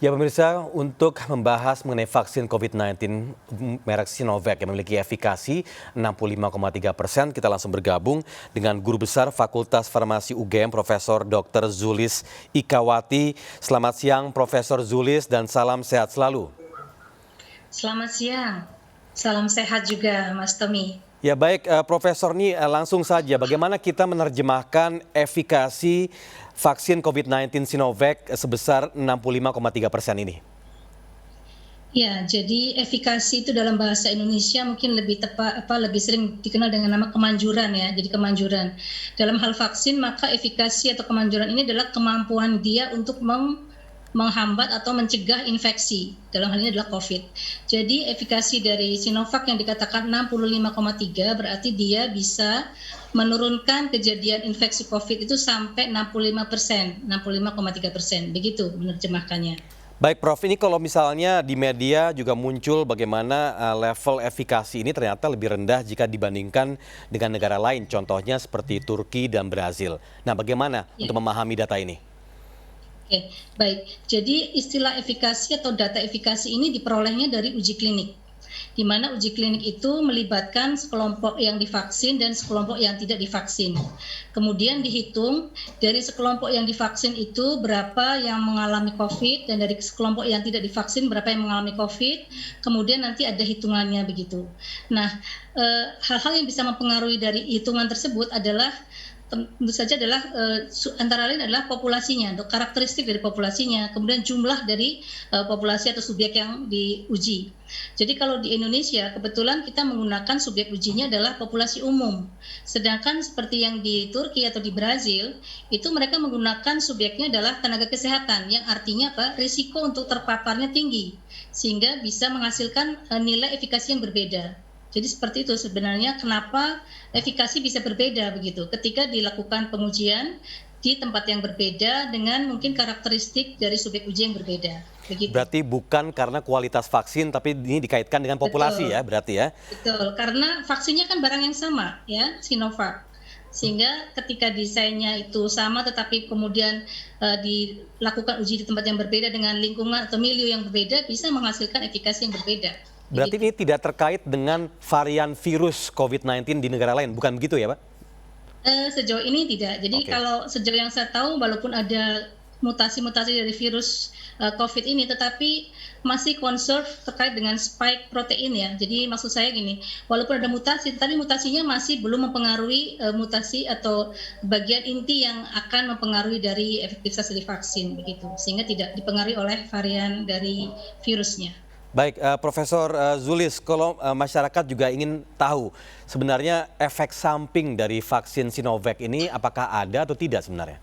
Ya pemirsa, untuk membahas mengenai vaksin COVID-19 merek Sinovac yang memiliki efikasi 65,3%, kita langsung bergabung dengan Guru Besar Fakultas Farmasi UGM Profesor Dr. Zulis Ikawati. Selamat siang Profesor Zulis dan salam sehat selalu. Selamat siang, salam sehat juga Mas Tommy. Ya baik, Profesor ini langsung saja bagaimana kita menerjemahkan efikasi vaksin COVID-19 Sinovac sebesar 65,3% ini? Ya, jadi efikasi itu dalam bahasa Indonesia mungkin lebih tepat lebih sering dikenal dengan nama kemanjuran ya. Jadi kemanjuran. Dalam hal vaksin maka efikasi atau kemanjuran ini adalah kemampuan dia untuk menghambat atau mencegah infeksi. Dalam hal ini adalah COVID. Jadi efikasi dari Sinovac yang dikatakan 65,3 berarti dia bisa menurunkan kejadian infeksi COVID itu sampai 65%, 65,3%. Begitu menerjemahkannya. Baik Prof, ini kalau misalnya di media juga muncul bagaimana level efikasi ini ternyata lebih rendah jika dibandingkan dengan negara lain, contohnya seperti Turki dan Brazil. Nah bagaimana untuk memahami data ini? Oke, baik. Jadi istilah efikasi atau data efikasi ini diperolehnya dari uji klinik, di mana uji klinik itu melibatkan sekelompok yang divaksin dan sekelompok yang tidak divaksin. Kemudian dihitung dari sekelompok yang divaksin itu berapa yang mengalami COVID dan dari sekelompok yang tidak divaksin berapa yang mengalami COVID. Kemudian nanti ada hitungannya begitu. Nah, hal-hal yang bisa mempengaruhi dari hitungan tersebut adalah tentu saja adalah antara lain adalah populasinya, karakteristik dari populasinya, kemudian jumlah dari populasi atau subjek yang diuji. Jadi kalau di Indonesia kebetulan kita menggunakan subjek ujinya adalah populasi umum. Sedangkan seperti yang di Turki atau di Brazil, itu mereka menggunakan subjeknya adalah tenaga kesehatan, yang artinya apa? Risiko untuk terpaparnya tinggi, sehingga bisa menghasilkan nilai efikasi yang berbeda. Jadi seperti itu sebenarnya kenapa efikasi bisa berbeda begitu ketika dilakukan pengujian di tempat yang berbeda dengan mungkin karakteristik dari subjek uji yang berbeda. Begitu. Berarti bukan karena kualitas vaksin tapi ini dikaitkan dengan populasi. Betul. Ya berarti ya? Betul, karena vaksinnya kan barang yang sama ya, Sinovac. Sehingga ketika desainnya itu sama tetapi kemudian dilakukan uji di tempat yang berbeda dengan lingkungan atau milieu yang berbeda bisa menghasilkan efikasi yang berbeda. Berarti ini tidak terkait dengan varian virus COVID-19 di negara lain, bukan begitu ya Pak? Sejauh ini tidak. Jadi kalau sejauh yang saya tahu walaupun ada mutasi-mutasi dari virus COVID ini, tetapi masih conserve terkait dengan spike protein ya. Jadi maksud saya gini, walaupun ada mutasi, tetapi mutasinya masih belum mempengaruhi mutasi atau bagian inti yang akan mempengaruhi dari efektivitas dari vaksin begitu, sehingga tidak dipengaruhi oleh varian dari virusnya. Baik, Profesor Zulis, kalau masyarakat juga ingin tahu sebenarnya efek samping dari vaksin Sinovac ini apakah ada atau tidak sebenarnya?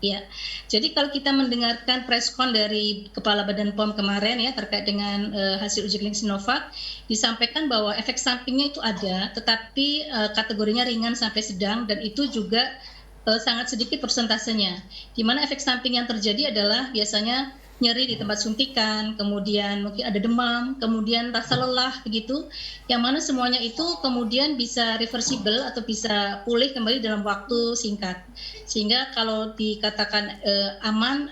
Ya, jadi kalau kita mendengarkan preskon dari Kepala Badan POM kemarin ya terkait dengan hasil uji klinik Sinovac, disampaikan bahwa efek sampingnya itu ada, tetapi kategorinya ringan sampai sedang dan itu juga sangat sedikit persentasenya. Di mana efek samping yang terjadi adalah biasanya nyeri di tempat suntikan, kemudian mungkin ada demam, kemudian rasa lelah begitu, yang mana semuanya itu kemudian bisa reversible atau bisa pulih kembali dalam waktu singkat. Sehingga kalau dikatakan aman,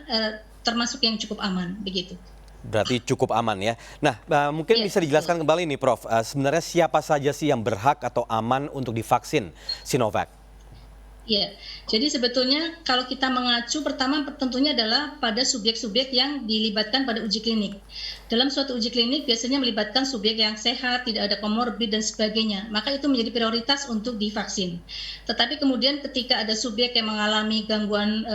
termasuk yang cukup aman begitu. Berarti cukup aman ya. Nah, mungkin bisa dijelaskan kembali nih Prof, sebenarnya siapa saja sih yang berhak atau aman untuk divaksin Sinovac? Ya, jadi sebetulnya kalau kita mengacu pertama tentunya adalah pada subjek-subjek yang dilibatkan pada uji klinik. Dalam suatu uji klinik biasanya melibatkan subjek yang sehat, tidak ada komorbid dan sebagainya. Maka itu menjadi prioritas untuk divaksin. Tetapi kemudian ketika ada subjek yang mengalami gangguan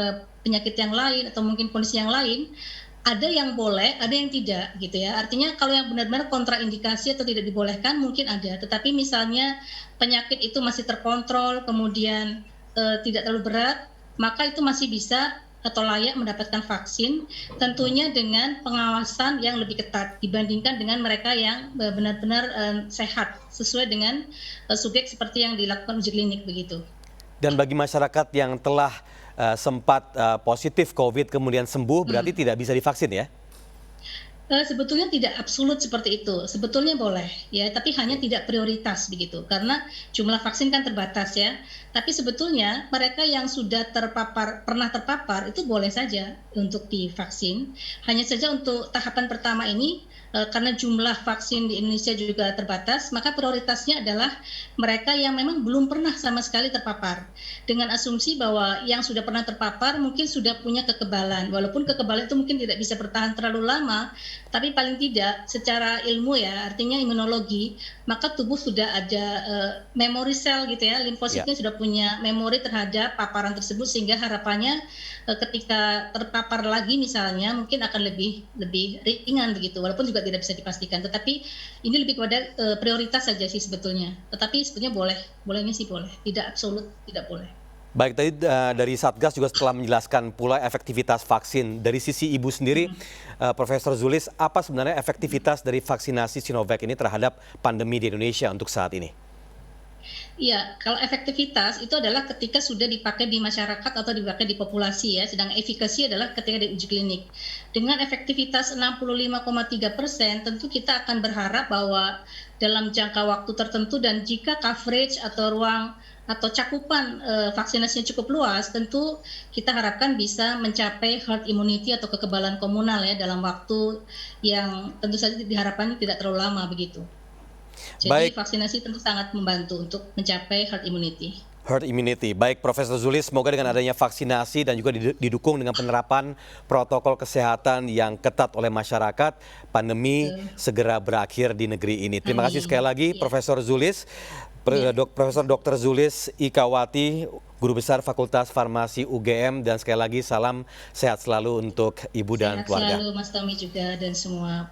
penyakit yang lain atau mungkin kondisi yang lain, ada yang boleh, ada yang tidak gitu ya. Artinya kalau yang benar-benar kontraindikasi atau tidak dibolehkan mungkin ada. Tetapi misalnya penyakit itu masih terkontrol, kemudian tidak terlalu berat, maka itu masih bisa atau layak mendapatkan vaksin, tentunya dengan pengawasan yang lebih ketat dibandingkan dengan mereka yang benar-benar sehat sesuai dengan subjek seperti yang dilakukan uji klinik begitu. Dan bagi masyarakat yang telah sempat positif COVID kemudian sembuh berarti tidak bisa divaksin ya? Sebetulnya tidak absolut seperti itu. Sebetulnya boleh, ya, tapi hanya tidak prioritas begitu. Karena jumlah vaksin kan terbatas ya. Tapi sebetulnya mereka yang sudah pernah terpapar itu boleh saja untuk divaksin. Hanya saja untuk tahapan pertama ini karena jumlah vaksin di Indonesia juga terbatas, maka prioritasnya adalah mereka yang memang belum pernah sama sekali terpapar. Dengan asumsi bahwa yang sudah pernah terpapar mungkin sudah punya kekebalan. Walaupun kekebalan itu mungkin tidak bisa bertahan terlalu lama, tapi paling tidak secara ilmu ya, artinya imunologi, maka tubuh sudah ada memori sel gitu ya, limfositnya sudah punya memori terhadap paparan tersebut, sehingga harapannya ketika terpapar lagi misalnya mungkin akan lebih ringan begitu, walaupun juga tidak bisa dipastikan. Tetapi ini lebih kepada prioritas saja sih sebetulnya. Tetapi sebetulnya bolehnya sih boleh, tidak absolut tidak boleh. Baik, tadi dari Satgas juga telah menjelaskan pula efektivitas vaksin. Dari sisi Ibu sendiri, Profesor Zulis, apa sebenarnya efektivitas dari vaksinasi Sinovac ini terhadap pandemi di Indonesia untuk saat ini? Iya, kalau efektivitas itu adalah ketika sudah dipakai di masyarakat atau dipakai di populasi ya, sedang efikasi adalah ketika di uji klinik. Dengan efektivitas 65,3%, tentu kita akan berharap bahwa dalam jangka waktu tertentu dan jika coverage atau ruang atau cakupan vaksinasinya cukup luas, tentu kita harapkan bisa mencapai herd immunity atau kekebalan komunal ya dalam waktu yang tentu saja diharapkan tidak terlalu lama begitu. Jadi vaksinasi tentu sangat membantu untuk mencapai herd immunity. Herd immunity. Baik, Profesor Zulis, semoga dengan adanya vaksinasi dan juga didukung dengan penerapan protokol kesehatan yang ketat oleh masyarakat, pandemi segera berakhir di negeri ini. Terima kasih sekali lagi, Profesor Zulis. Profesor Dr. Zulis Ikawati, Guru Besar Fakultas Farmasi UGM, dan sekali lagi salam sehat selalu untuk Ibu dan keluarga. Sehat selalu Mas Tommy juga dan semua